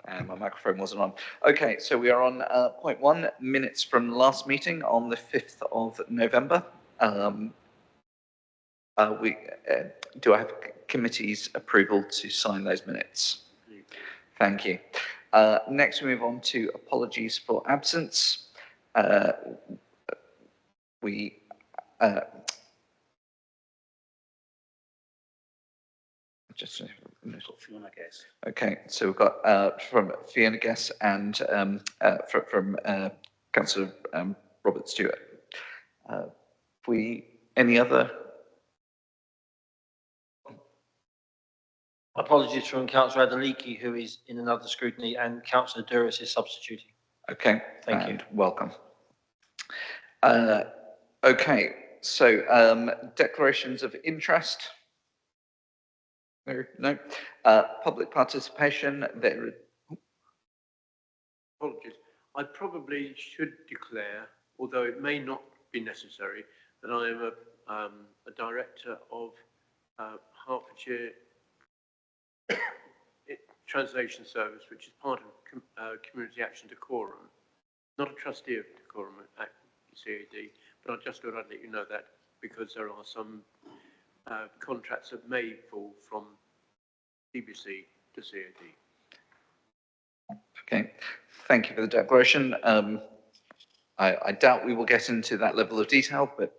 And my microphone wasn't on. Okay, so we are on point 1, minutes from last meeting on the 5th of November. Do I have committee's approval to sign those minutes? Thank you. Next, we move on to apologies for absence. Just Fiona Guess. Okay, so we've got from Fiona Guess and from Councillor Robert Stewart. Any other? Apologies from Councillor Adeliki, who is in another scrutiny, and Councillor Duras is substituting. Okay, thank you. Welcome. Okay, so declarations of interest. No. Public participation. There. Apologies. I probably should declare, although it may not be necessary, that I am a director of Hertfordshire Translation Service, which is part of Community Action Decorum. Not a trustee of Decorum at CAD, but I just thought I'd let you know that because there are some contracts that may fall from DBC to CAD. Okay, thank you for the declaration. I doubt we will get into that level of detail, but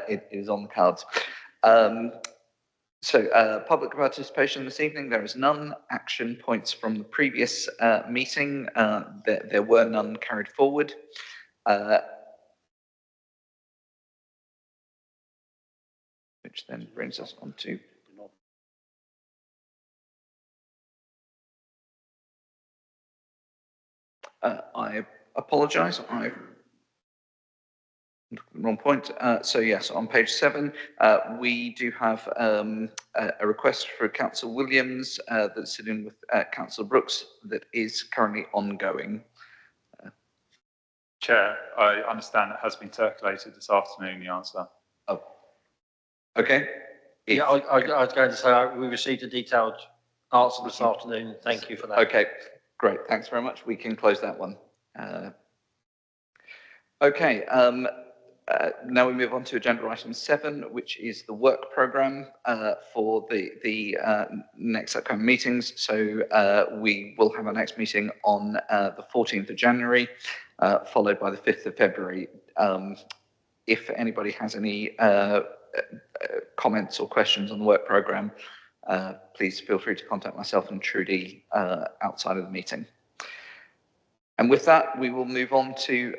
it is on the cards. So public participation this evening, there is none. Action points from the previous meeting, there were none carried forward. Which then brings us on to I apologise, I wrong point. So yes, on page 7, we do have a request for Councillor Williams that's sitting with Councillor Brooks that is currently ongoing. Chair, I understand it has been circulated this afternoon, the answer. Oh, okay. Yeah, I was going to say we received a detailed answer this afternoon. Thank you for that. Okay, great. Thanks very much. We can close that one. Okay, now we move on to agenda item 7, which is the work programme for the next upcoming meetings. So we will have our next meeting on the 14th of January, followed by the 5th of February. If anybody has any comments or questions on the work programme, please feel free to contact myself and Trudy outside of the meeting. And with that, we will move on to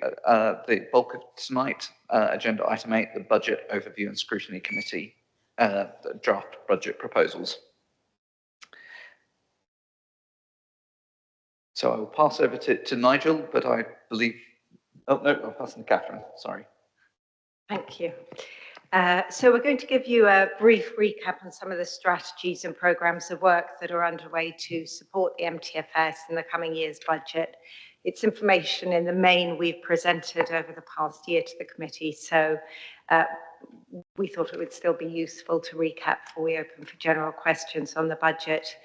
the bulk of tonight, agenda item 8, the Budget Overview and Scrutiny Committee draft budget proposals. So I will pass over to Nigel, but I believe, oh no, I'll pass on to Catherine, sorry. Thank you. So we're going to give you a brief recap on some of the strategies and programmes of work that are underway to support the MTFS in the coming year's budget. It's information in the main we've presented over the past year to the committee, so we thought it would still be useful to recap before we open for general questions on the budget.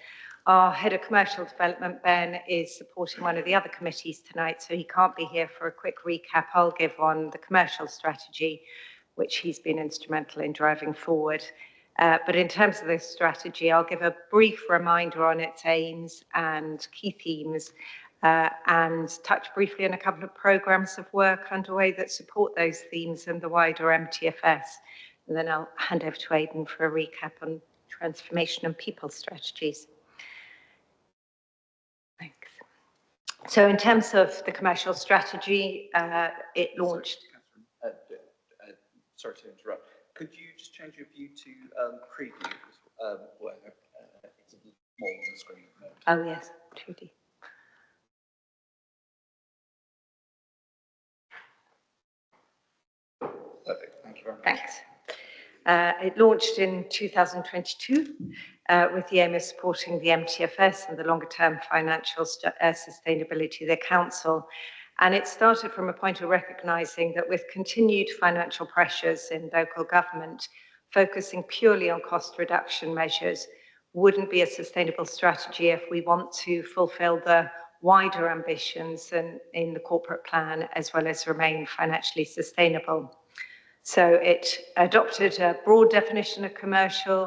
Our Head of Commercial Development, Ben, is supporting one of the other committees tonight, so he can't be here for a quick recap. I'll give on the commercial strategy, which he's been instrumental in driving forward. But in terms of this strategy, I'll give a brief reminder on its aims and key themes, and touch briefly on a couple of programmes of work underway that support those themes and the wider MTFS. And then I'll hand over to Aidan for a recap on transformation and people strategies. Thanks. So in terms of the commercial strategy, it launched... Sorry to interrupt. Could you just change your view to preview? Well, it's a bit more on the screen. Oh yes, 2D. Perfect. Thank you very much. Thanks. It launched in 2022 with the aim of supporting the MTFS and the longer-term financial sustainability of the council. And it started from a point of recognising that with continued financial pressures in local government, focusing purely on cost reduction measures wouldn't be a sustainable strategy if we want to fulfil the wider ambitions than in the corporate plan, as well as remain financially sustainable. So it adopted a broad definition of commercial,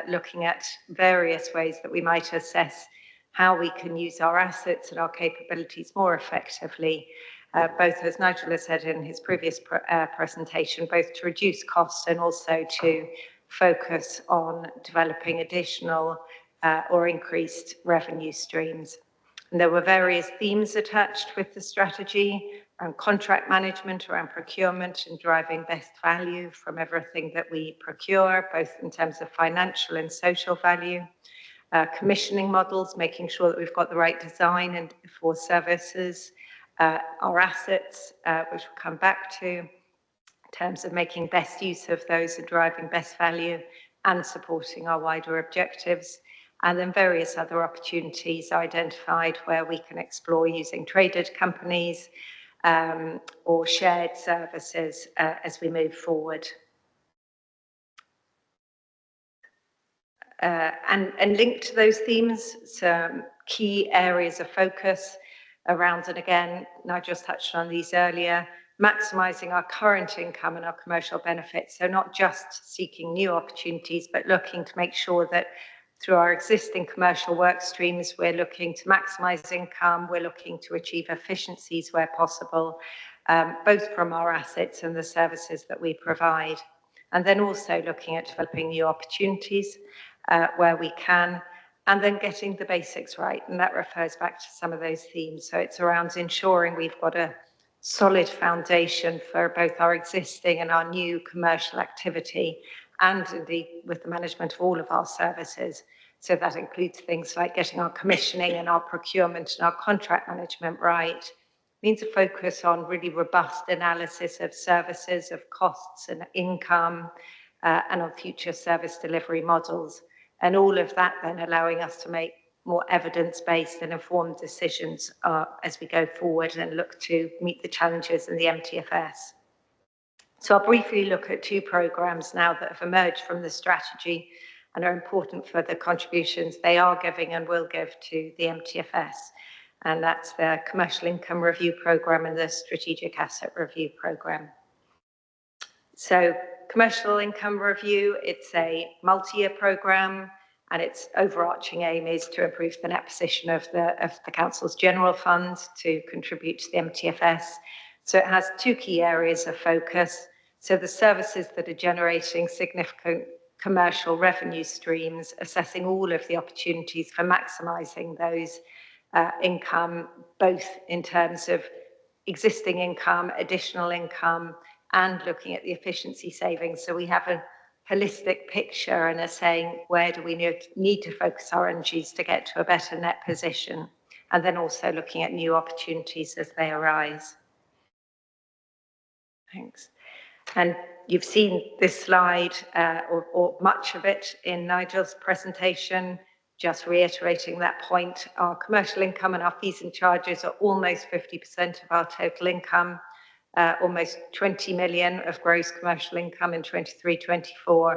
looking at various ways that we might assess how we can use our assets and our capabilities more effectively, both, as Nigel has said in his previous presentation, both to reduce costs and also to focus on developing additional or increased revenue streams. And there were various themes attached with the strategy around contract management, around procurement, and driving best value from everything that we procure, both in terms of financial and social value. Commissioning models, making sure that we've got the right design and for services, our assets, which we'll come back to, in terms of making best use of those and driving best value and supporting our wider objectives. And then various other opportunities identified where we can explore using traded companies or shared services as we move forward. And linked to those themes, some key areas of focus around, and again, Nigel touched on these earlier, maximising our current income and our commercial benefits. So not just seeking new opportunities, but looking to make sure that through our existing commercial work streams, we're looking to maximise income, we're looking to achieve efficiencies where possible, both from our assets and the services that we provide. And then also looking at developing new opportunities where we can, and then getting the basics right. And that refers back to some of those themes. So it's around ensuring we've got a solid foundation for both our existing and our new commercial activity, and indeed with the management of all of our services. So that includes things like getting our commissioning and our procurement and our contract management right. It means a focus on really robust analysis of services, of costs and income, and on future service delivery models. And all of that then allowing us to make more evidence-based and informed decisions as we go forward and look to meet the challenges in the MTFS. So I'll briefly look at two programmes now that have emerged from the strategy and are important for the contributions they are giving and will give to the MTFS. And that's the Commercial Income Review Programme and the Strategic Asset Review Programme. So Commercial Income Review, it's a multi-year programme, and its overarching aim is to improve the net position of the Council's general fund to contribute to the MTFS. So it has two key areas of focus. So the services that are generating significant commercial revenue streams, assessing all of the opportunities for maximising those income, both in terms of existing income, additional income, and looking at the efficiency savings. So we have a holistic picture and are saying, where do we need to focus our energies to get to a better net position? And then also looking at new opportunities as they arise. Thanks. And you've seen this slide, or much of it, in Nigel's presentation. Just reiterating that point, our commercial income and our fees and charges are almost 50% of our total income, almost 20 million of gross commercial income in 23-24,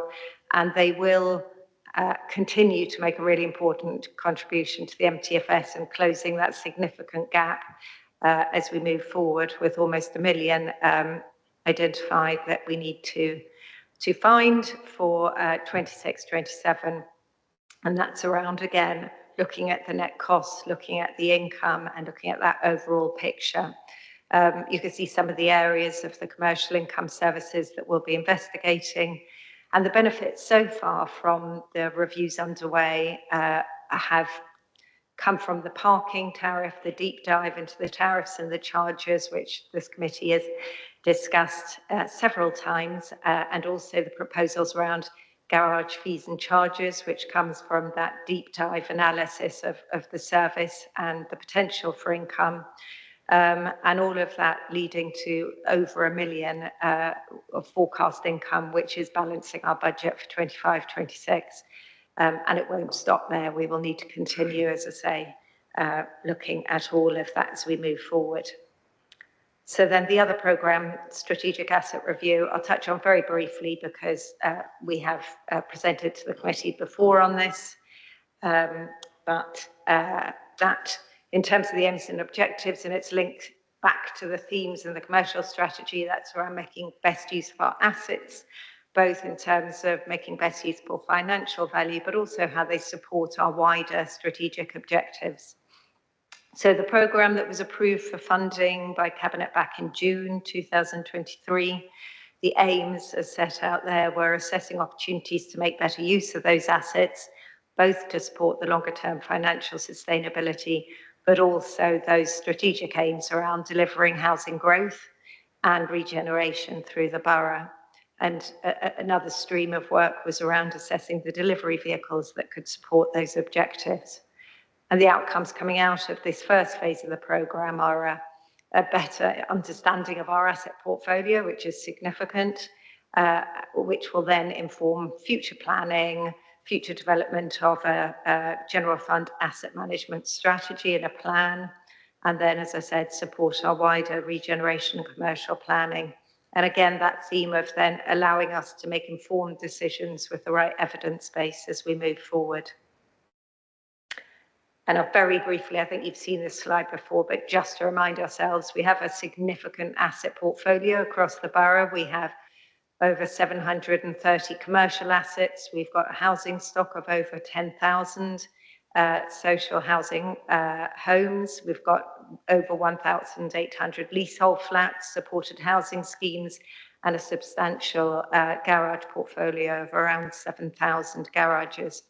and they will continue to make a really important contribution to the MTFS and closing that significant gap as we move forward, with almost 1 million identified that we need to find for 26-27. And that's around, again, looking at the net costs, looking at the income, and looking at that overall picture. You can see some of the areas of the commercial income services that we'll be investigating. And the benefits so far from the reviews underway have come from the parking tariff, the deep dive into the tariffs and the charges, which this committee has discussed several times, and also the proposals around garage fees and charges, which comes from that deep dive analysis of the service and the potential for income. And all of that leading to over 1 million of forecast income, which is balancing our budget for 25-26. And it won't stop there. We will need to continue, as I say, looking at all of that as we move forward. So then the other programme, Strategic Asset Review, I'll touch on very briefly because we have presented to the committee before on this. But that In terms of the aims and objectives, and it's linked back to the themes and the commercial strategy, that's around making best use of our assets, both in terms of making best use of financial value, but also how they support our wider strategic objectives. So the programme that was approved for funding by Cabinet back in June 2023, the aims as set out there were assessing opportunities to make better use of those assets, both to support the longer term financial sustainability, but also those strategic aims around delivering housing growth and regeneration through the borough. And another stream of work was around assessing the delivery vehicles that could support those objectives. And the outcomes coming out of this first phase of the programme are a better understanding of our asset portfolio, which is significant, which will then inform future planning, future development of a general fund asset management strategy and a plan, and then, as I said, support our wider regeneration and commercial planning. And again, that theme of then allowing us to make informed decisions with the right evidence base as we move forward. And very briefly, I think you've seen this slide before, but just to remind ourselves, we have a significant asset portfolio across the borough. We have over 730 commercial assets. We've got a housing stock of over 10,000 social housing homes. We've got over 1,800 leasehold flats, supported housing schemes, and a substantial garage portfolio of around 7,000 garages.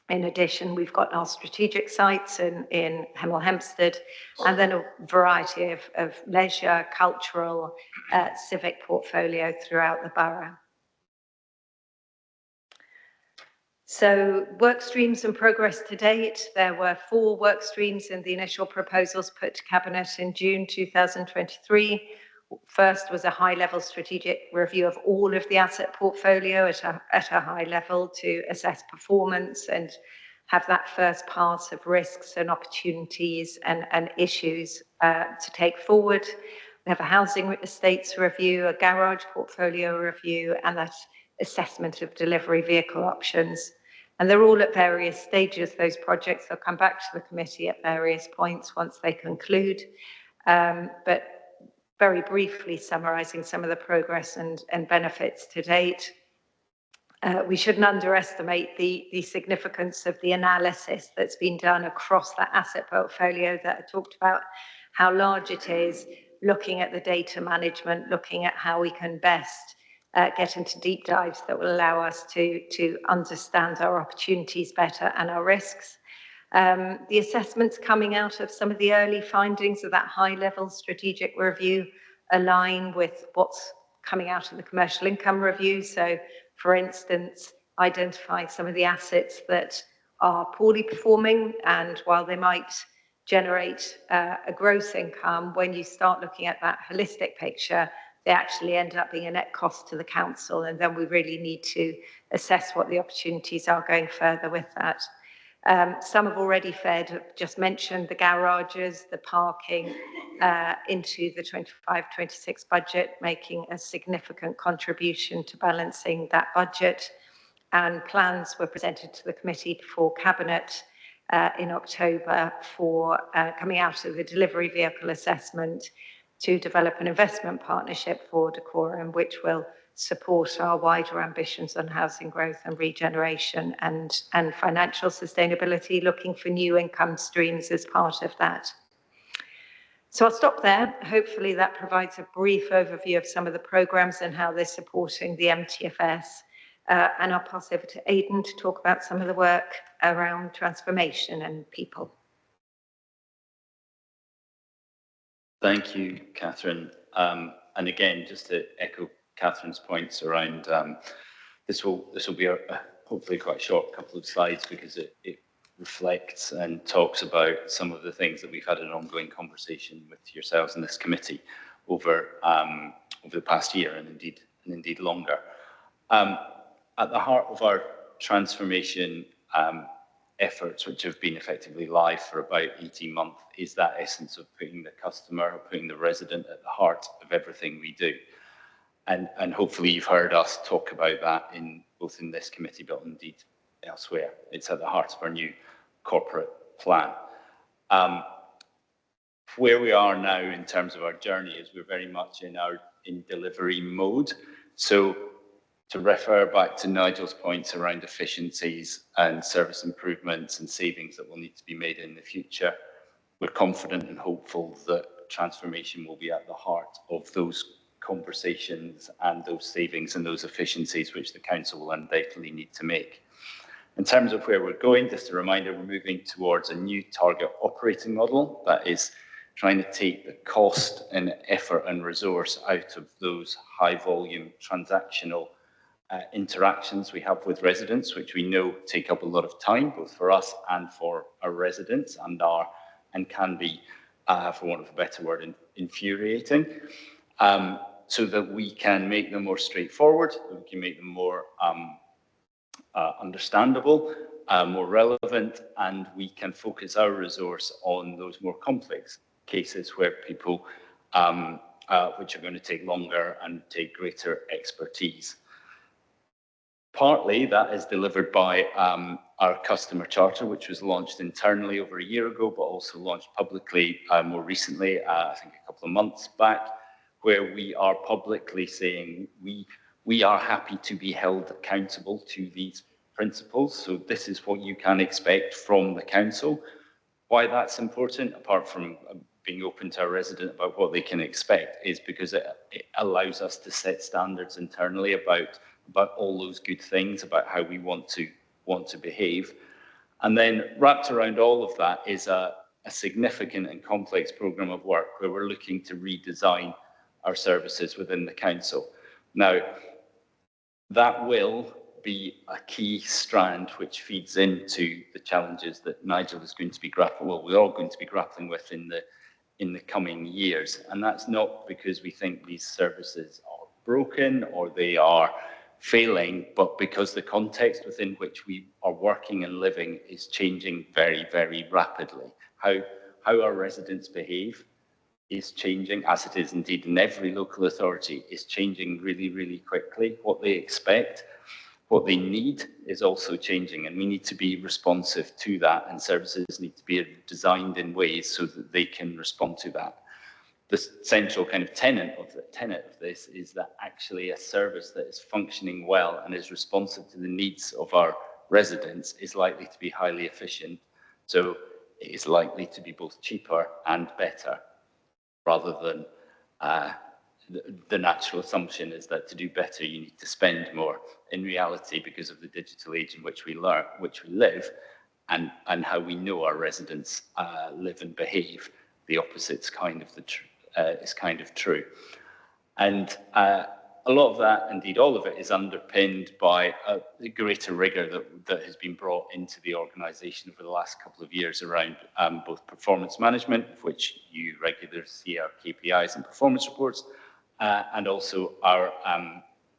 In addition, we've got our strategic sites in Hemel Hempstead, and then a variety of leisure, cultural, civic portfolio throughout the borough. So work streams and progress to date. There were 4 work streams in the initial proposals put to Cabinet in June 2023. First was a high-level strategic review of all of the asset portfolio at a high level to assess performance and have that first pass of risks and opportunities and issues to take forward. We have a housing estates review, a garage portfolio review, and that assessment of delivery vehicle options. And they're all at various stages, those projects. They'll come back to the committee at various points once they conclude. But very briefly summarising some of the progress and benefits to date. We shouldn't underestimate the significance of the analysis that's been done across that asset portfolio that I talked about, how large it is, looking at the data management, looking at how we can best get into deep dives that will allow us to understand our opportunities better and our risks. The assessments coming out of some of the early findings of that high-level strategic review align with what's coming out of the commercial income review. So, for instance, identifying some of the assets that are poorly performing, and while they might generate a gross income, when you start looking at that holistic picture, they actually end up being a net cost to the council, and then we really need to assess what the opportunities are going further with that. Some have already fed, I've just mentioned the garages, the parking into the 25-26 budget, making a significant contribution to balancing that budget. And plans were presented to the committee before Cabinet in October for coming out of the delivery vehicle assessment to develop an investment partnership for Decorum, which will support our wider ambitions on housing growth and regeneration and financial sustainability, looking for new income streams as part of that. So I'll stop there. Hopefully that provides a brief overview of some of the programmes and how they're supporting the MTFS. And I'll pass over to Aidan to talk about some of the work around transformation and people. Thank you, Catherine. And again, just to echo Catherine's points around this will be hopefully quite a short couple of slides, because it reflects and talks about some of the things that we've had an ongoing conversation with yourselves in this committee over the past year and indeed longer. At the heart of our transformation efforts, which have been effectively live for about 18 months, is that essence of putting the customer, putting the resident at the heart of everything we do. And hopefully you've heard us talk about that both in this committee, but indeed elsewhere. It's at the heart of our new corporate plan. where we are now in terms of our journey is we're very much in delivery mode. So to refer back to Nigel's points around efficiencies and service improvements and savings that will need to be made in the future, we're confident and hopeful that transformation will be at the heart of those conversations and those savings and those efficiencies which the council will undoubtedly need to make. In terms of where we're going, just a reminder, we're moving towards a new target operating model that is trying to take the cost and effort and resource out of those high volume transactional interactions we have with residents, which we know take up a lot of time, both for us and for our residents, and can be, for want of a better word, infuriating, so that we can make them more straightforward, that we can make them more understandable, more relevant, and we can focus our resource on those more complex cases where people, which are going to take longer and take greater expertise. Partly that is delivered by our customer charter, which was launched internally over a year ago, but also launched publicly more recently, I think a couple of months back, where we are publicly saying we are happy to be held accountable to these principles. So this is what you can expect from the council. Why that's important, apart from being open to our resident about what they can expect, is because it allows us to set standards internally about all those good things, about how we want to behave. And then wrapped around all of that is a significant and complex programme of work where we're looking to redesign our services within the council. Now, that will be a key strand which feeds into the challenges that Nigel is going to be grappling, well, we're all going to be grappling with in the coming years. And that's not because we think these services are broken or they are failing, but because the context within which we are working and living is changing very, very rapidly. How our residents behave is changing, as it is indeed in every local authority, is changing really, really quickly. What they expect, what they need is also changing, and we need to be responsive to that, and services need to be designed in ways so that they can respond to that. The central kind of tenet of this is that actually a service that is functioning well and is responsive to the needs of our residents is likely to be highly efficient. So it is likely to be both cheaper and better, rather than the natural assumption is that to do better you need to spend more. In reality, because of the digital age in which we live, and how we know our residents live and behave, the opposite's is kind of true. And a lot of that, indeed all of it, is underpinned by the greater rigour that has been brought into the organisation over the last couple of years around both performance management, of which you regularly see our KPIs and performance reports, and also our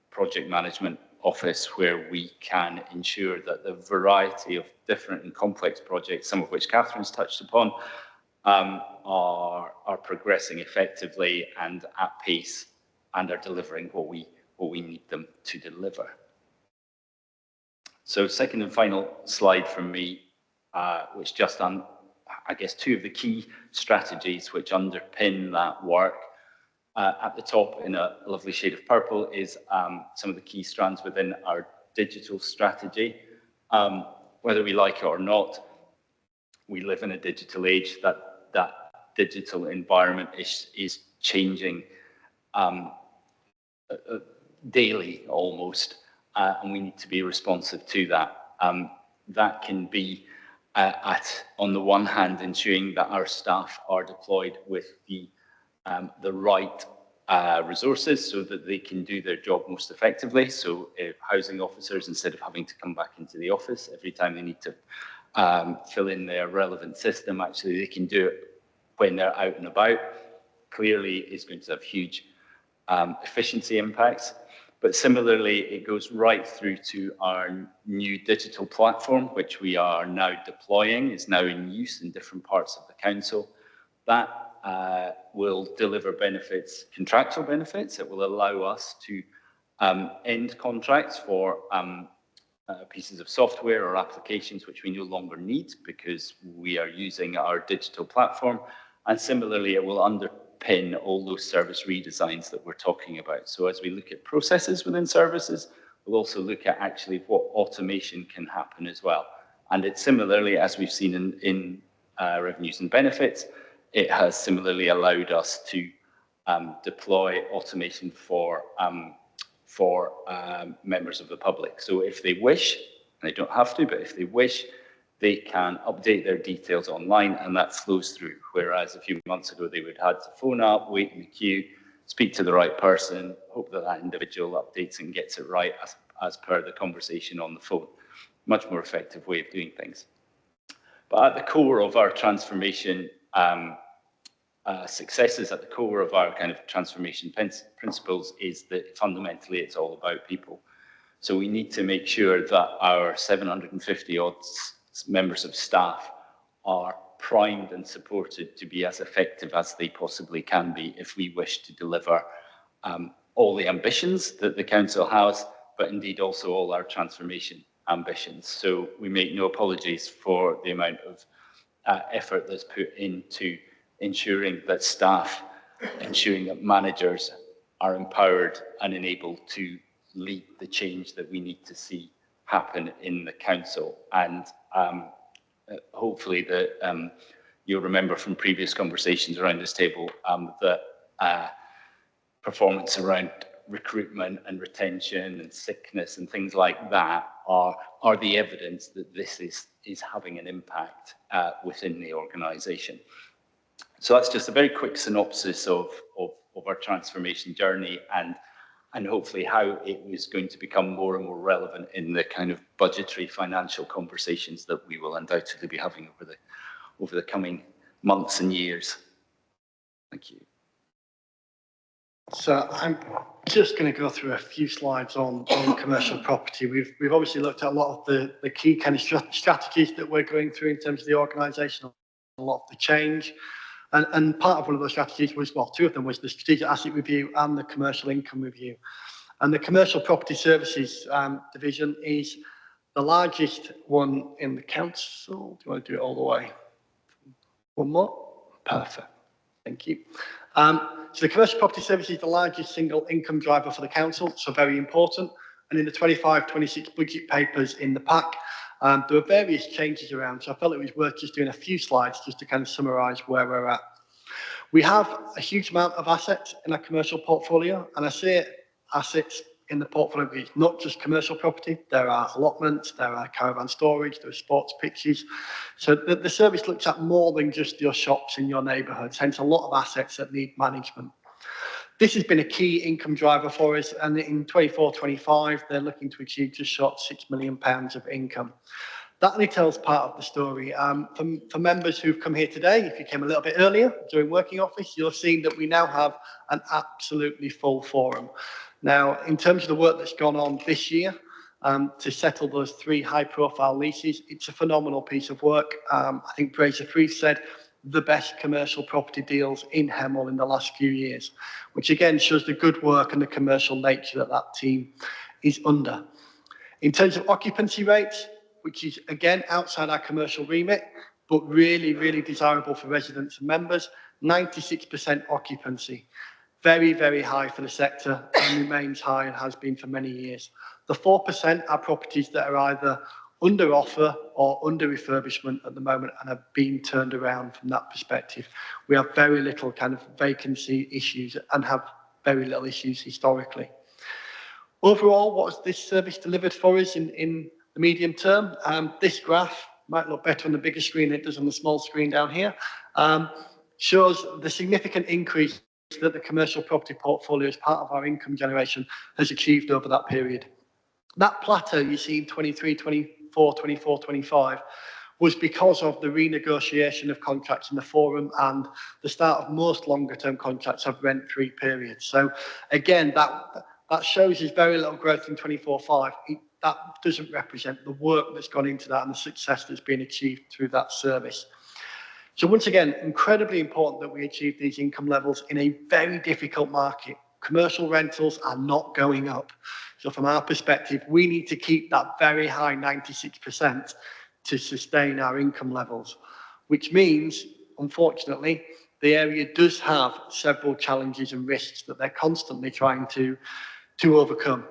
project management office, where we can ensure that the variety of different and complex projects, some of which Catherine's touched upon, are progressing effectively and at pace, and are delivering what we need them to deliver. So second and final slide from me, which just on, I guess, two of the key strategies which underpin that work. At the top, in a lovely shade of purple, is some of the key strands within our digital strategy. Whether we like it or not, we live in a digital age. That digital environment is changing daily almost, and we need to be responsive to that. That can be on the one hand, ensuring that our staff are deployed with the right resources so that they can do their job most effectively. So housing officers, instead of having to come back into the office every time they need to fill in their relevant system, actually they can do it when they're out and about. Clearly is going to have huge efficiency impacts, but similarly it goes right through to our new digital platform, which we are now deploying, is now in use in different parts of the council. That will deliver benefits, contractual benefits. It will allow us to end contracts for pieces of software or applications which we no longer need because we are using our digital platform. And similarly, it will underpin all those service redesigns that we're talking about. So as we look at processes within services, we'll also look at actually what automation can happen as well. And it's similarly, as we've seen in revenues and benefits, it has similarly allowed us to deploy automation for members of the public. So if they wish, and they don't have to, but if they wish, they can update their details online, and that flows through. Whereas a few months ago, they would have had to phone up, wait in the queue, speak to the right person, hope that that individual updates and gets it right as per the conversation on the phone. Much more effective way of doing things. But at the core of our transformation successes, at the core of our kind of transformation principles is that fundamentally it's all about people. So we need to make sure that our 750 odd members of staff are primed and supported to be as effective as they possibly can be if we wish to deliver all the ambitions that the council has, but indeed also all our transformation ambitions. So we make no apologies for the amount of effort that's put into ensuring that staff, ensuring that managers are empowered and enabled to lead the change that we need to see happen in the council. And hopefully you'll remember from previous conversations around this table that performance around recruitment and retention and sickness and things like that are the evidence that this is having an impact within the organisation. So that's just a very quick synopsis of our transformation journey and hopefully how it was going to become more and more relevant in the kind of budgetary financial conversations that we will undoubtedly be having over the coming months and years. Thank you. So I'm just going to go through a few slides on commercial property. We've obviously looked at a lot of the key kind of strategies that we're going through in terms of the organisation, a lot of the change. And part of one of those strategies was, well, two of them was the strategic asset review and the commercial income review. And the commercial property services division is the largest one in the council. Do you want to do it all the way? One more? Perfect. Thank you. So the commercial property service is the largest single income driver for the council, so very important. And in the 25-26 budget papers in the pack, there were various changes around, so I felt it was worth just doing a few slides just to kind of summarise where we're at. We have a huge amount of assets in our commercial portfolio, and I say assets in the portfolio, it's not just commercial property. There are allotments, there are caravan storage, there are sports pitches. So the service looks at more than just your shops in your neighbourhood, hence a lot of assets that need management. This has been a key income driver for us, and in 24-25, they're looking to achieve just short £6 million of income. That only tells part of the story. For members who've come here today, if you came a little bit earlier during working office, you'll have seen that we now have an absolutely full forum. Now, in terms of the work that's gone on this year, to settle those 3 high-profile leases, it's a phenomenal piece of work. I think Fraser Freeth said the best commercial property deals in Hemel in the last few years, which again shows the good work and the commercial nature that that team is under. In terms of occupancy rates, which is again outside our commercial remit, but really, really desirable for residents and members, 96% occupancy. Very, very high for the sector and remains high and has been for many years. The 4% are properties that are either under offer or under refurbishment at the moment and have been turned around from that perspective. We have very little kind of vacancy issues and have very little issues historically. Overall, what has this service delivered for us in the medium term? This graph might look better on the bigger screen than it does on the small screen down here. Shows the significant increase that the commercial property portfolio as part of our income generation has achieved over that period. That plateau you see in 23, 24, 24, 25 was because of the renegotiation of contracts in the forum and the start of most longer term contracts have rent-free periods. So again, that shows us very little growth in 24-5. That doesn't represent the work that's gone into that and the success that's been achieved through that service. So once again, incredibly important that we achieve these income levels in a very difficult market. Commercial rentals are not going up. So from our perspective, we need to keep that very high 96% to sustain our income levels, which means, unfortunately, the area does have several challenges and risks that they're constantly trying to overcome.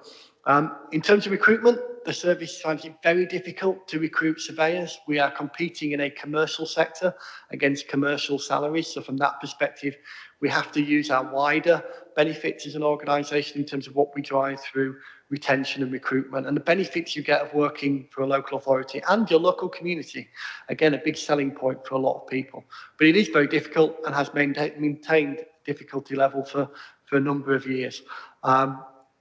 In terms of recruitment, the service finds it very difficult to recruit surveyors. We are competing in a commercial sector against commercial salaries. So from that perspective, we have to use our wider benefits as an organisation in terms of what we drive through retention and recruitment and the benefits you get of working for a local authority and your local community. Again, a big selling point for a lot of people. But it is very difficult and has maintained difficulty level for a number of years.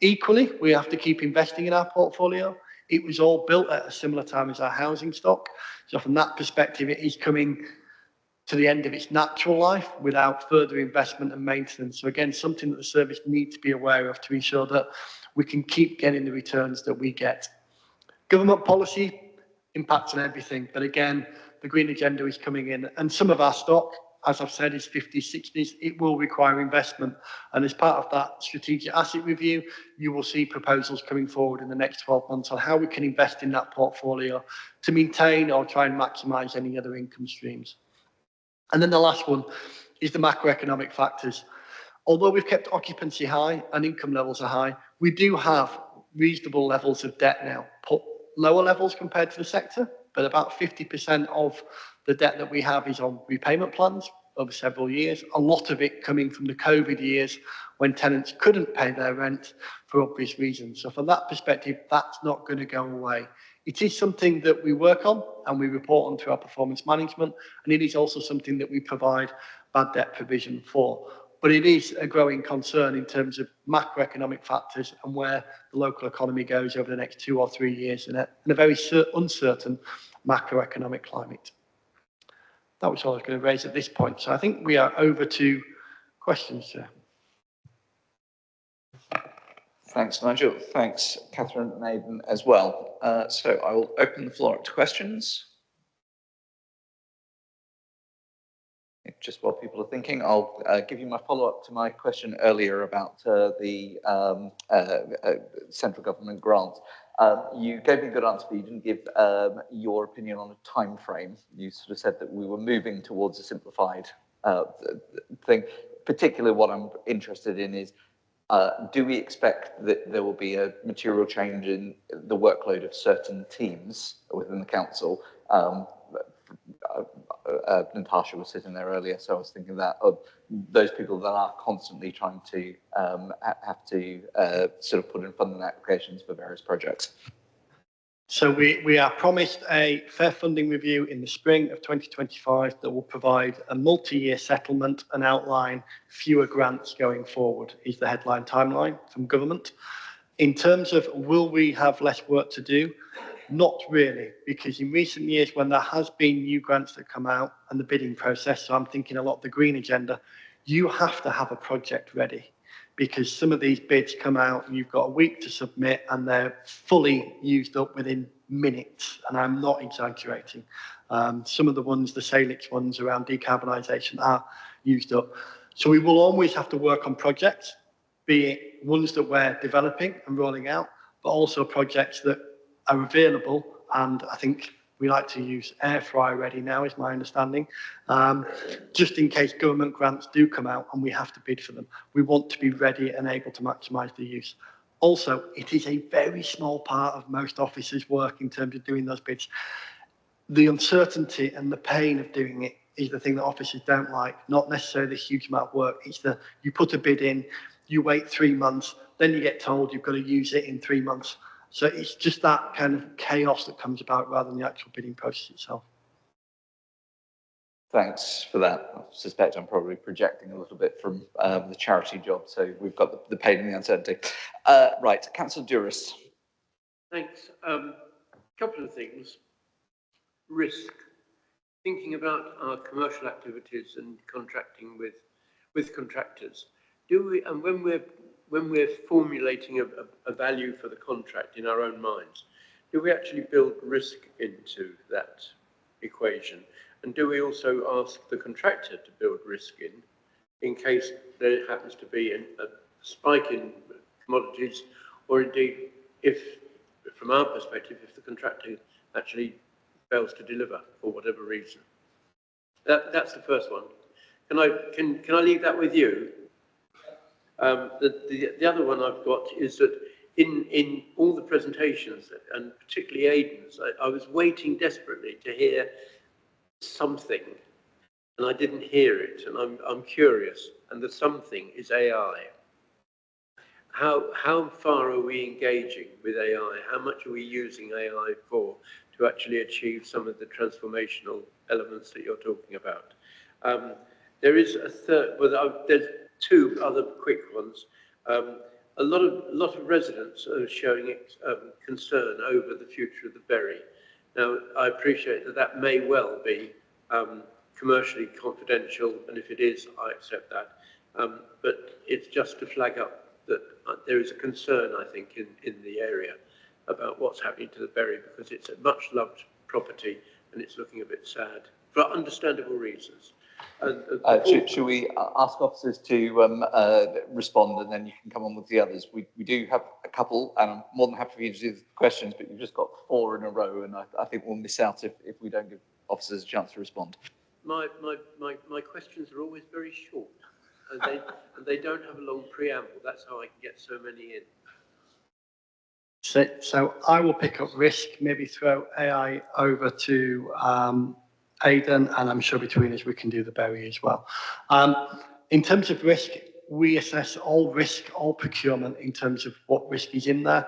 Equally, we have to keep investing in our portfolio. It was all built at a similar time as our housing stock. So from that perspective, it is coming to the end of its natural life without further investment and maintenance. So again, something that the service needs to be aware of to ensure that we can keep getting the returns that we get. Government policy impacts on everything, but again, the green agenda is coming in, and some of our stock, as I've said, is 50s, 60s. It will require investment, and as part of that strategic asset review, you will see proposals coming forward in the next 12 months on how we can invest in that portfolio to maintain or try and maximise any other income streams. And then the last one is the macroeconomic factors. Although we've kept occupancy high and income levels are high, we do have reasonable levels of debt now, lower levels compared to the sector, but about 50% of the debt that we have is on repayment plans over several years, a lot of it coming from the COVID years when tenants couldn't pay their rent for obvious reasons. So from that perspective, that's not going to go away. It is something that we work on and we report on through our performance management, and it is also something that we provide bad debt provision for. But it is a growing concern in terms of macroeconomic factors and where the local economy goes over the next 2 or 3 years in a very uncertain macroeconomic climate. That was all I was going to raise at this point. So I think we are over to questions, Chair. Thanks, Nigel. Thanks, Catherine and Aidan as well. So I will open the floor up to questions. Just while people are thinking, I'll give you my follow-up to my question earlier about the central government grant. You gave me a good answer, but you didn't give your opinion on a time frame. You sort of said that we were moving towards a simplified thing. Particularly what I'm interested in is, do we expect that there will be a material change in the workload of certain teams within the council? Natasha was sitting there earlier, so I was thinking that of those people that are constantly trying to have to sort of put in funding applications for various projects. So we are promised a fair funding review in the spring of 2025 that will provide a multi-year settlement and outline fewer grants going forward, is the headline timeline from government. In terms of will we have less work to do? Not really, because in recent years when there has been new grants that come out and the bidding process, so I'm thinking a lot of the green agenda, you have to have a project ready, because some of these bids come out and you've got a week to submit and they're fully used up within minutes, and I'm not exaggerating. Some of the ones, the Salix ones around decarbonisation, are used up. So we will always have to work on projects, be it ones that we're developing and rolling out, but also projects that are available, and I think we like to use air fryer ready now, is my understanding, just in case government grants do come out and we have to bid for them. We want to be ready and able to maximise the use. Also, it is a very small part of most officers' work in terms of doing those bids. The uncertainty and the pain of doing it is the thing that officers don't like, not necessarily the huge amount of work. It's you put a bid in, you wait 3 months, then you get told you've got to use it in 3 months. So it's just that kind of chaos that comes about rather than the actual bidding process itself. Thanks for that. I suspect I'm probably projecting a little bit from the charity job, so we've got the pain and the uncertainty. Right, Councillor Duris. Thanks. Couple of things. Risk. Thinking about our commercial activities and contracting with contractors, do we, and when we're formulating a value for the contract in our own minds, do we actually build risk into that equation? And do we also ask the contractor to build risk in case there happens to be a spike in commodities, or indeed, if, from our perspective, if the contractor actually fails to deliver for whatever reason? That's the first one. Can I leave that with you? The other one I've got is that in all the presentations, and particularly Aidan's, I was waiting desperately to hear something, and I didn't hear it, and I'm curious, and the something is AI. How far are we engaging with AI? How much are we using AI for to actually achieve some of the transformational elements that you're talking about? There is a third, well, there's two other quick ones. A lot of residents are showing concern over the future of the Bury. Now, I appreciate that that may well be commercially confidential, and if it is, I accept that. But it's just to flag up that there is a concern, I think, in the area about what's happening to the Bury, because it's a much loved property and it's looking a bit sad for understandable reasons. Should we ask officers to respond, and then you can come on with the others? We do have a couple, and I'm more than happy for you to do the questions, but you've just got 4 in a row, and I think we'll miss out if we don't give officers a chance to respond. My questions are always very short, and they don't have a long preamble. That's how I can get so many in. So I will pick up risk, maybe throw AI over to Aidan, and I'm sure between us we can do the Bury as well. In terms of risk, we assess all risk, all procurement in terms of what risk is in there.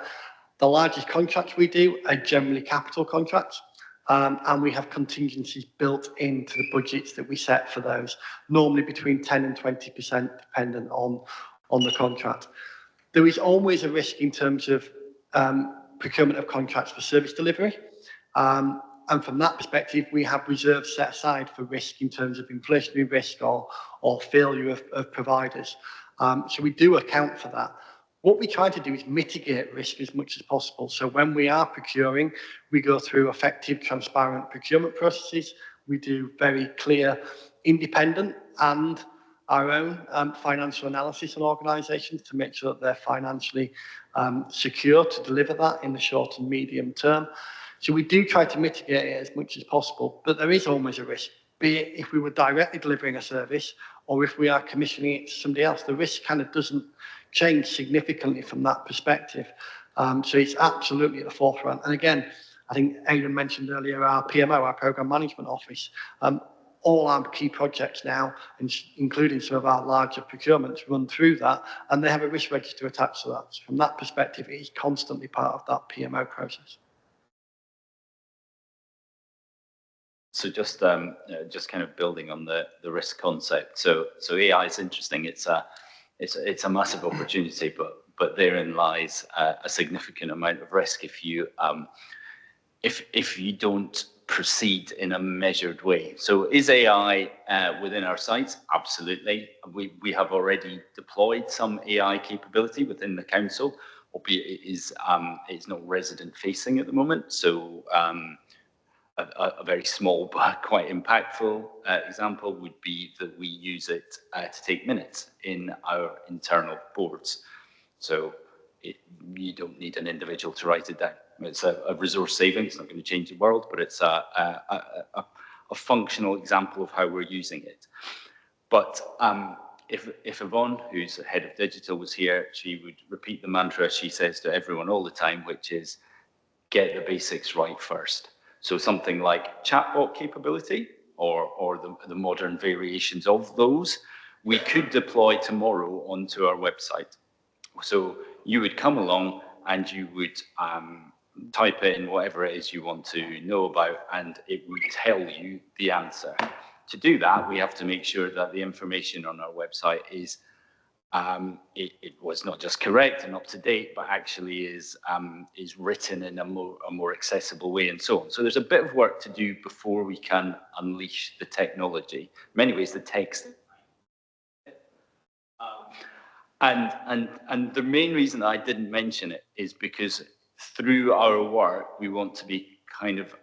The largest contracts we do are generally capital contracts, and we have contingencies built into the budgets that we set for those, normally between 10 and 20% dependent on the contract. There is always a risk in terms of procurement of contracts for service delivery. And from that perspective, we have reserves set aside for risk in terms of inflationary risk or failure of providers. So we do account for that. What we try to do is mitigate risk as much as possible. So when we are procuring, we go through effective, transparent procurement processes. We do very clear, independent and our own financial analysis on organisations to make sure that they're financially secure to deliver that in the short and medium term. So we do try to mitigate it as much as possible, but there is always a risk, be it if we were directly delivering a service or if we are commissioning it to somebody else. The risk kind of doesn't change significantly from that perspective. So it's absolutely at the forefront. And again, I think Aidan mentioned earlier our PMO, our Programme Management Office. All our key projects now, including some of our larger procurements, run through that, and they have a risk register attached to that. So from that perspective, it is constantly part of that PMO process. So just kind of building on the risk concept. So AI is interesting. It's a massive opportunity, but therein lies a significant amount of risk if you don't proceed in a measured way. So is AI within our sites? Absolutely. We have already deployed some AI capability within the council, albeit it's not resident facing at the moment. So a very small but quite impactful example would be that we use it to take minutes in our internal boards. So you don't need an individual to write it down. It's a resource saving. It's not going to change the world, but it's a functional example of how we're using it. But if Yvonne, who's the head of digital, was here, she would repeat the mantra she says to everyone all the time, which is get the basics right first. So something like chatbot capability or the modern variations of those, we could deploy tomorrow onto our website. So you would come along and you would type in whatever it is you want to know about, and it would tell you the answer. To do that, we have to make sure that the information on our website is it was not just correct and up to date, but actually is written in a more accessible way, and so on. So there's a bit of work to do before we can unleash the technology. In many ways, the text. And the main reason I didn't mention it is because through our work, we want to be kind of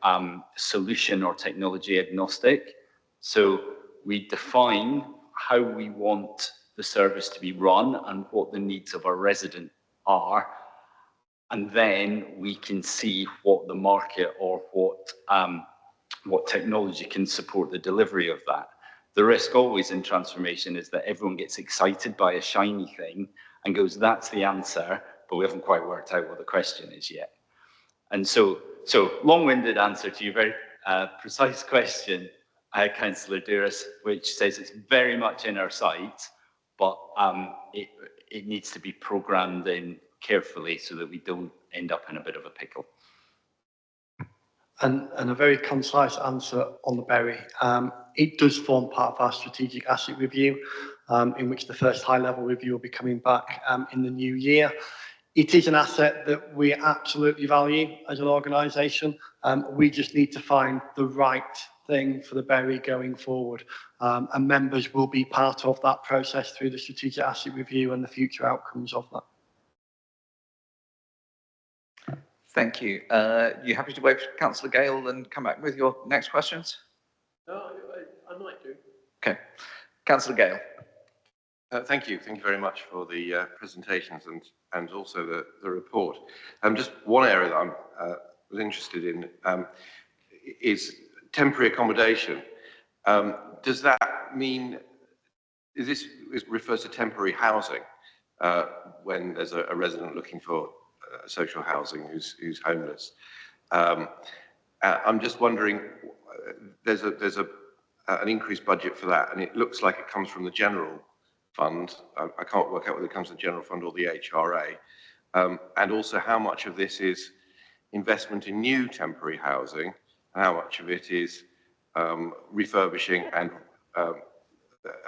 solution or technology agnostic. So we define how we want the service to be run and what the needs of our resident are. And then we can see what the market or what technology can support the delivery of that. The risk always in transformation is that everyone gets excited by a shiny thing and goes, that's the answer, but we haven't quite worked out what the question is yet. And so long-winded answer to your very precise question, Councillor Douris, which says it's very much in our sights, but it needs to be programmed in carefully so that we don't end up in a bit of a pickle. And a very concise answer on the Berry. It does form part of our strategic asset review, in which the first high-level review will be coming back in the new year. It is an asset that we absolutely value as an organisation. We just need to find the right thing for the Berry going forward. And members will be part of that process through the strategic asset review and the future outcomes of that. Thank you. You happy to wait for Councillor Gale and come back with your next questions? No, I might do. Okay. Councillor Gale. Thank you. Thank you very much for the presentations and also the report. Just one area that I was interested in is temporary accommodation. Does that mean, this refers to temporary housing when there's a resident looking for social housing who's homeless? I'm just wondering, there's an increased budget for that, and it looks like it comes from the general fund. I can't work out whether it comes from the general fund or the HRA. And also how much of this is investment in new temporary housing, and how much of it is refurbishing and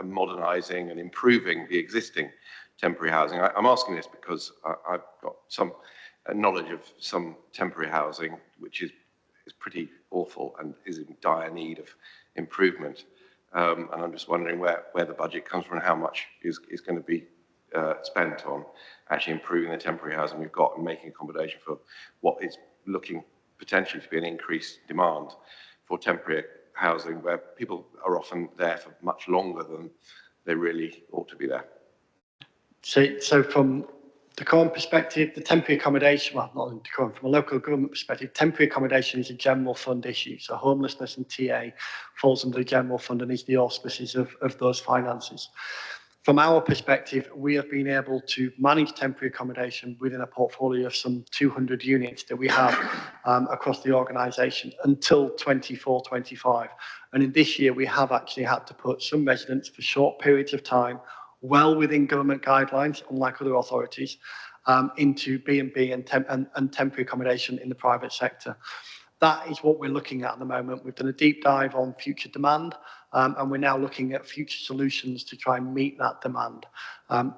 modernising and improving the existing temporary housing. I'm asking this because I've got some knowledge of some temporary housing which is pretty awful and is in dire need of improvement. And I'm just wondering where the budget comes from and how much is going to be spent on actually improving the temporary housing we've got and making accommodation for what is looking potentially to be an increased demand for temporary housing, where people are often there for much longer than they really ought to be there. So from the current perspective, the temporary accommodation, well, not in current, from a local government perspective, temporary accommodation is a general fund issue. So homelessness and TA falls under the general fund and is the auspices of those finances. From our perspective, we have been able to manage temporary accommodation within a portfolio of some 200 units that we have across the organisation until 24-25. And in this year, we have actually had to put some residents for short periods of time, well within government guidelines, unlike other authorities, into B&B and temporary accommodation in the private sector. That is what we're looking at the moment. We've done a deep dive on future demand, and we're now looking at future solutions to try and meet that demand.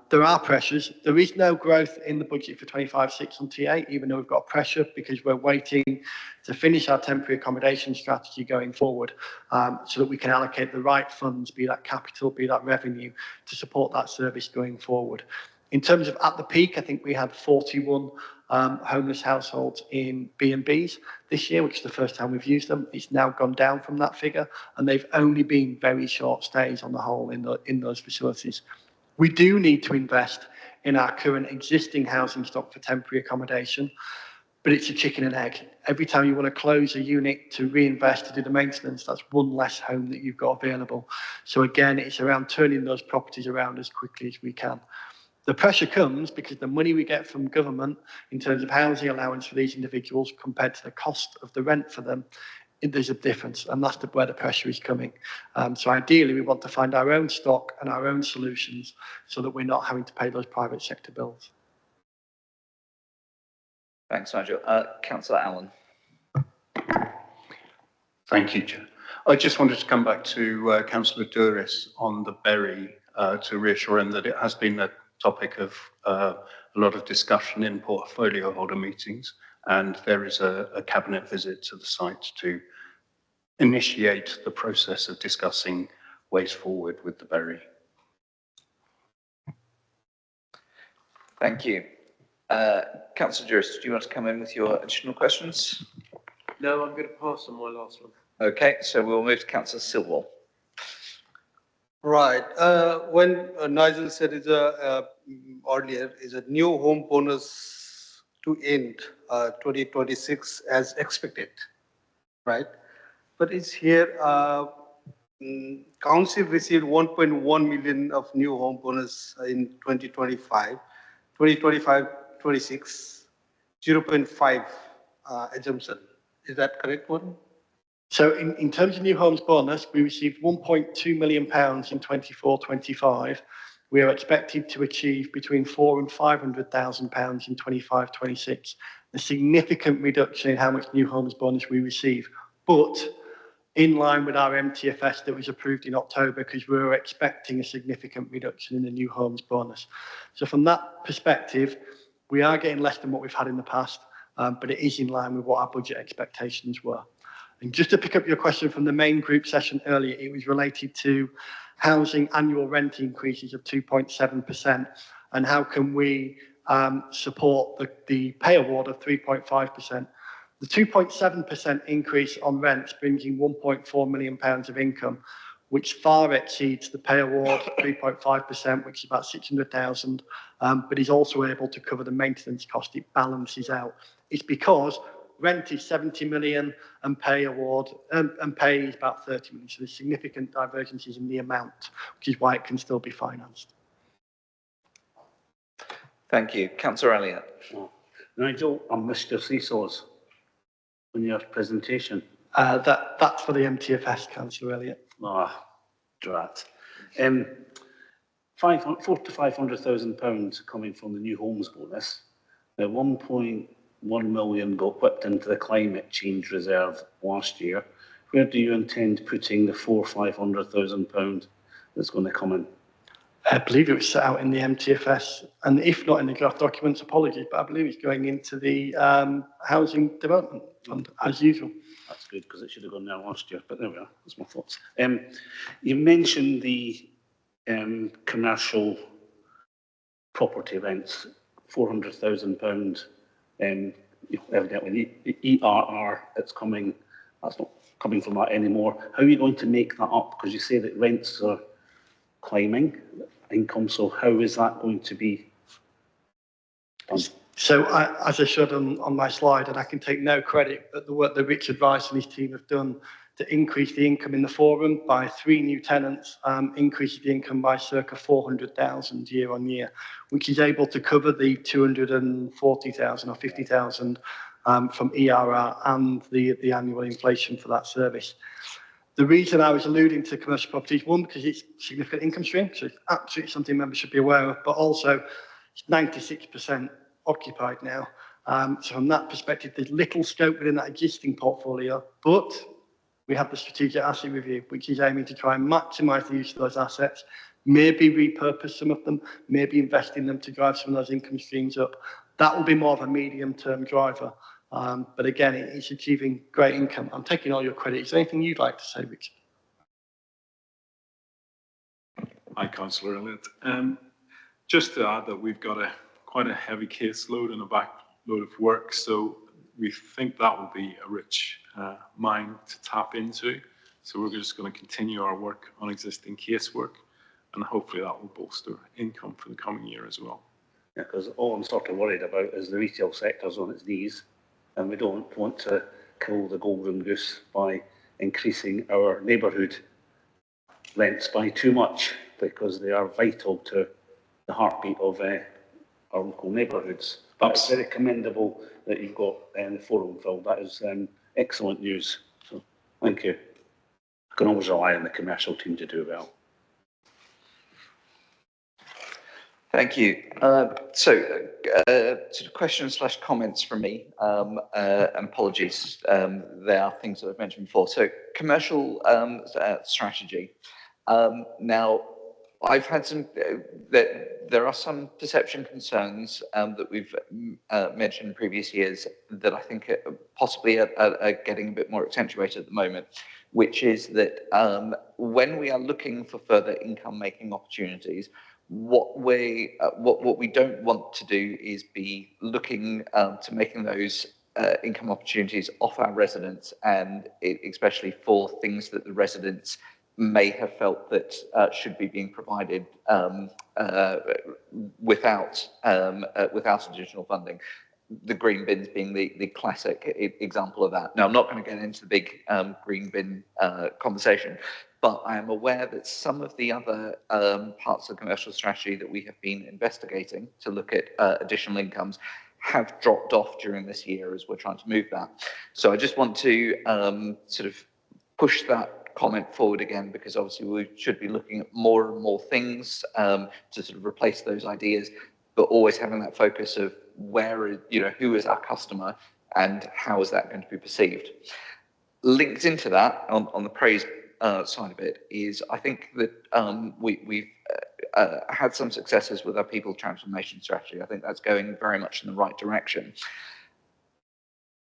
There are pressures. There is no growth in the budget for 25-6 on TA, even though we've got pressure because we're waiting to finish our temporary accommodation strategy going forward, so that we can allocate the right funds, be that capital, be that revenue, to support that service going forward. In terms of at the peak, I think we had 41 homeless households in B&Bs this year, which is the first time we've used them. It's now gone down from that figure, and they've only been very short stays on the whole in those facilities. We do need to invest in our current existing housing stock for temporary accommodation, but it's a chicken and egg. Every time you want to close a unit to reinvest to do the maintenance, that's one less home that you've got available. So again, it's around turning those properties around as quickly as we can. The pressure comes because the money we get from government in terms of housing allowance for these individuals compared to the cost of the rent for them, there's a difference, and that's where the pressure is coming. So ideally, we want to find our own stock and our own solutions so that we're not having to pay those private sector bills. Thanks, Nigel. Councillor Allen. Thank you, Chair. I just wanted to come back to Councillor Douris on the Berry to reassure him that it has been a topic of a lot of discussion in portfolio holder meetings, and there is a cabinet visit to the site to initiate the process of discussing ways forward with the Berry. Thank you. Councillor Douris, do you want to come in with your additional questions? No, I'm going to pass on my last one. Okay, so we'll move to Councillor Silwell. Right. When Nigel said earlier is a new home bonus to end 2026 as expected, right? But it's here council received 1.1 million of new home bonus in 2025. 2025-26, 0.5 assumption. Is that correct one? So in terms of new homes bonus, we received £1.2 million in 24-25. We are expected to achieve between £400,000 and £500,000 in 25-26. A significant reduction in how much new homes bonus we receive, but in line with our MTFS that was approved in October, because we were expecting a significant reduction in the new homes bonus. So from that perspective, we are getting less than what we've had in the past, but it is in line with what our budget expectations were. And just to pick up your question from the main group session earlier, it was related to housing annual rent increases of 2.7% and how can we support the pay award of 3.5%. The 2.7% increase on rents brings in £1.4 million of income, which far exceeds the pay award 3.5%, which is about 600,000, but is also able to cover the maintenance cost. It balances out. It's because rent is 70 million and pay award and pay is about 30 million. So there's significant divergences in the amount, which is why it can still be financed. Thank you. Councillor Elliott. Nigel, I missed your seesaws in your presentation. That's for the MTFS, Councillor Elliott. Ah, drat. £400,000 to £500,000 coming from the new homes bonus. Now, 1.1 million got whipped into the climate change reserve last year. Where do you intend putting the £500,000 that's going to come in? I believe it was set out in the MTFS, and if not in the draft documents, apologies, but I believe it's going into the Housing Development Fund, as usual. That's good, because it should have gone there last year, but there we are, that's my thoughts. You mentioned the commercial property rents, £400,000, evidently the ERR, it's coming, that's not coming from that anymore. How are you going to make that up? Because you say that rents are climbing income, so how is that going to be done? So as I showed on my slide, and I can take no credit, but the work that Richard Rice and his team have done to increase the income in the forum by 3 new tenants, increases the income by circa 400,000 year on year, which is able to cover the 240,000 or 50,000 from ERR and the annual inflation for that service. The reason I was alluding to commercial properties, one, because it's a significant income stream, so it's absolutely something members should be aware of, but also it's 96% occupied now. So from that perspective, there's little scope within that existing portfolio, but we have the strategic asset review, which is aiming to try and maximise the use of those assets, maybe repurpose some of them, maybe invest in them to drive some of those income streams up. That will be more of a medium-term driver. But again, it's achieving great income. I'm taking all your credit. Is there anything you'd like to say, Richard? Hi, Councillor Elliott. Just to add that we've got quite a heavy caseload and a backload of work, so we think that will be a rich mine to tap into. So we're just going to continue our work on existing casework, and hopefully that will bolster income for the coming year as well. Yeah, because all I'm sort of worried about is the retail sector's on its knees, and we don't want to kill the golden goose by increasing our neighbourhood rents by too much, because they are vital to the heartbeat of our local neighbourhoods. But it's very commendable that you've got the forum filled. That is excellent news. So thank you. I can always rely on the commercial team to do well. Thank you. Sort of questions / comments from me, and apologies, there are things that I've mentioned before. So commercial strategy. Now, I've had some, there are some perception concerns that we've mentioned in previous years that I think possibly are getting a bit more accentuated at the moment, which is that when we are looking for further income-making opportunities, what we don't want to do is be looking to making those income opportunities off our residents, and especially for things that the residents may have felt that should be being provided without additional funding. The green bins being the classic example of that. Now, I'm not going to get into the big green bin conversation, but I am aware that some of the other parts of commercial strategy that we have been investigating to look at additional incomes have dropped off during this year as we're trying to move that. So I just want to sort of push that comment forward again, because obviously we should be looking at more and more things to sort of replace those ideas, but always having that focus of where, who is our customer and how is that going to be perceived. Linked into that, on the praise side of it, is I think that we've had some successes with our people transformation strategy. I think that's going very much in the right direction.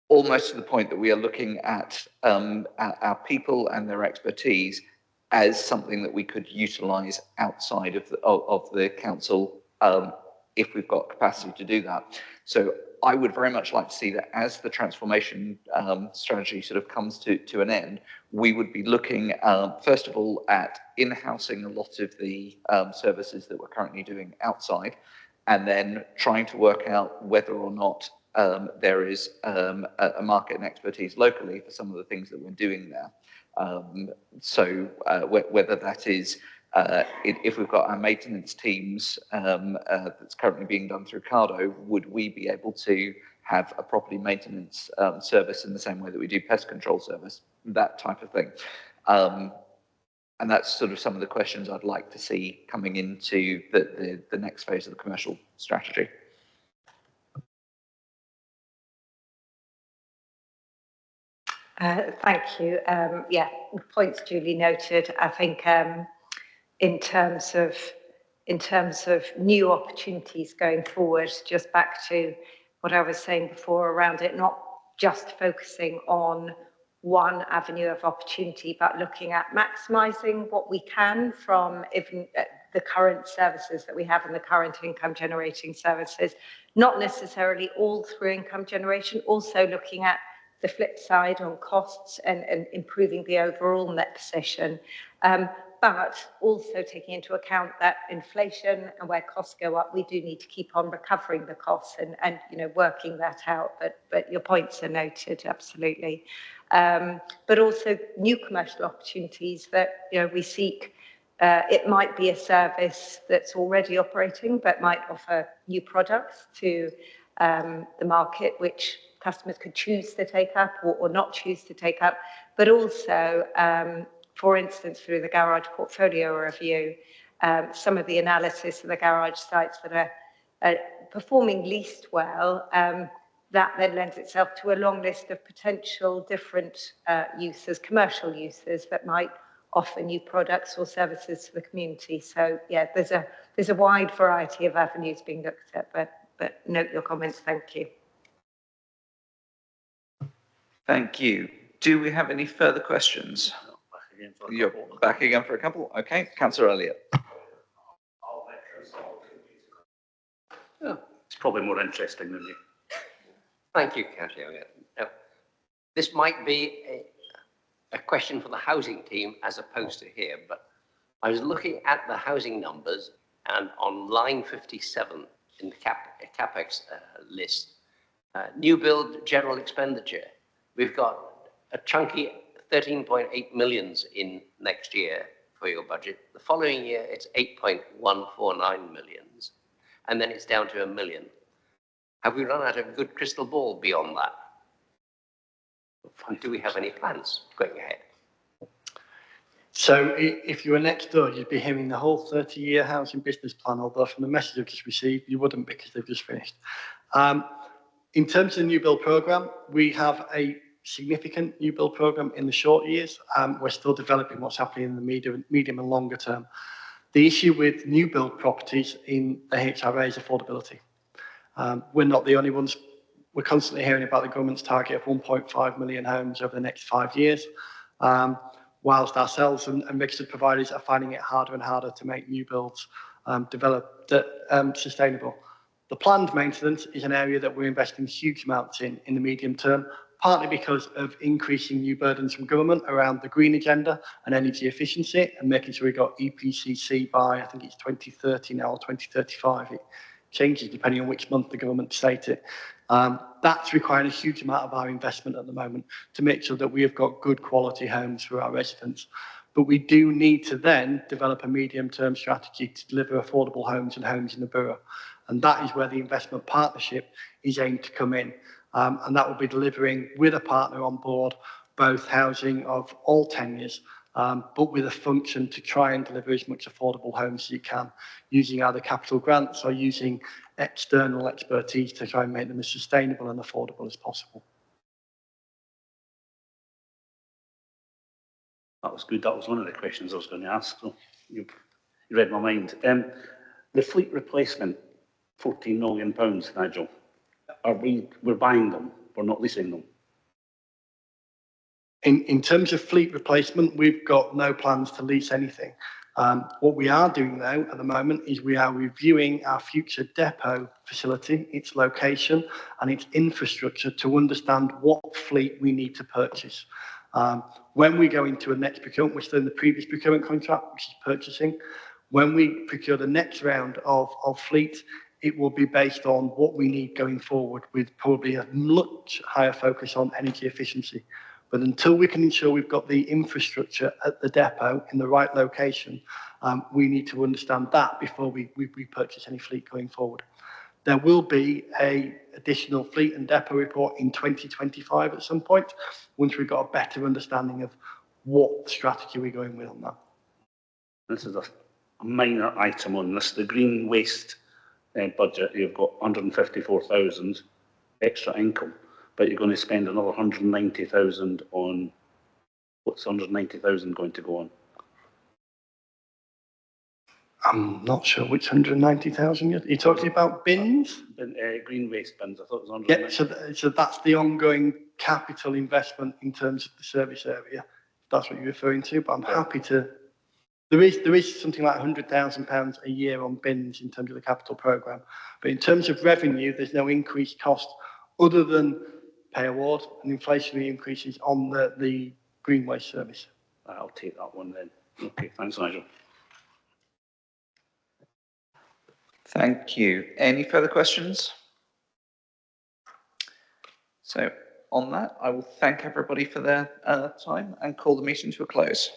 Almost to the point that we are looking at our people and their expertise as something that we could utilise outside of the council if we've got capacity to do that. So I would very much like to see that as the transformation strategy sort of comes to an end, we would be looking, first of all, at in-housing a lot of the services that we're currently doing outside, and then trying to work out whether or not there is a market and expertise locally for some of the things that we're doing there. Whether that is, if we've got our maintenance teams that's currently being done through Cardo, would we be able to have a property maintenance service in the same way that we do pest control service, that type of thing. And that's sort of some of the questions I'd like to see coming into the next phase of the commercial strategy. Thank you. Yeah, points duly noted. I think in terms of new opportunities going forward, just back to what I was saying before around it, not just focusing on one avenue of opportunity, but looking at maximising what we can from even the current services that we have and the current income generating services, not necessarily all through income generation, also looking at the flip side on costs and improving the overall net position, but also taking into account that inflation and where costs go up, we do need to keep on recovering the costs and working that out. But your points are noted, absolutely. But also new commercial opportunities that we seek. It might be a service that's already operating, but might offer new products to the market, which customers could choose to take up or not choose to take up, but also, for instance, through the garage portfolio review, some of the analysis of the garage sites that are performing least well, that then lends itself to a long list of potential different uses, commercial uses that might offer new products or services to the community. So yeah, there's a wide variety of avenues being looked at, but note your comments. Thank you. Thank you. Do we have any further questions? You're back again for a couple? Okay, Councillor Elliott. Oh, it's probably more interesting than you. Thank you, Councillor Elliott. Now, this might be a question for the housing team as opposed to here, but I was looking at the housing numbers, and on line 57 in the CapEx list, new build general expenditure, we've got a chunky 13.8 millions in next year for your budget. The following year, it's 8.149 millions, and then it's down to £1 million. Have we run out of good crystal ball beyond that? Do we have any plans going ahead? So if you were next door, you'd be hearing the whole 30-year housing business plan, although from the message I've just received, you wouldn't, because they've just finished. In terms of the new build programme, we have a significant new build programme in the short years. We're still developing what's happening in the medium and longer term. The issue with new build properties in the HRA is affordability. We're not the only ones. We're constantly hearing about the government's target of 1.5 million homes over the next 5 years, whilst ourselves and registered providers are finding it harder and harder to make new builds sustainable. The planned maintenance is an area that we're investing huge amounts in the medium term, partly because of increasing new burdens from government around the green agenda and energy efficiency, and making sure we got EPCC by, I think it's 2030 now or 2035. It changes depending on which month the government state it. That's requiring a huge amount of our investment at the moment to make sure that we have got good quality homes for our residents. But we do need to then develop a medium-term strategy to deliver affordable homes and homes in the borough. And that is where the investment partnership is aimed to come in. And that will be delivering with a partner on board both housing of all tenures, but with a function to try and deliver as much affordable homes as you can, using either capital grants or using external expertise to try and make them as sustainable and affordable as possible. That was good. That was one of the questions I was going to ask. So you read my mind. The fleet replacement, £14 million, Nigel. We're buying them. We're not leasing them. In terms of fleet replacement, we've got no plans to lease anything. What we are doing now at the moment is we are reviewing our future depot facility, its location and its infrastructure to understand what fleet we need to purchase. When we go into a next procurement, we're still in the previous procurement contract, which is purchasing. When we procure the next round of fleet, it will be based on what we need going forward, with probably a much higher focus on energy efficiency. But until we can ensure we've got the infrastructure at the depot in the right location, we need to understand that before we purchase any fleet going forward. There will be an additional fleet and depot report in 2025 at some point, once we've got a better understanding of what strategy we're going with on that. This is a minor item on this. The green waste budget, you've got 154,000 extra income, but you're going to spend another 190,000 on, what's 190,000 going to go on? I'm not sure which 190,000 you're talking about. Bins? Green waste bins, I thought it was 190. Yeah, so that's the ongoing capital investment in terms of the service area. That's what you're referring to, but I'm happy to. There is something like £100,000 a year on bins in terms of the capital programme. But in terms of revenue, there's no increased cost other than pay award and inflationary increases on the green waste service. I'll take that one then. Okay, thanks, Nigel. Thank you. Any further questions? So on that, I will thank everybody for their time and call the meeting to a close.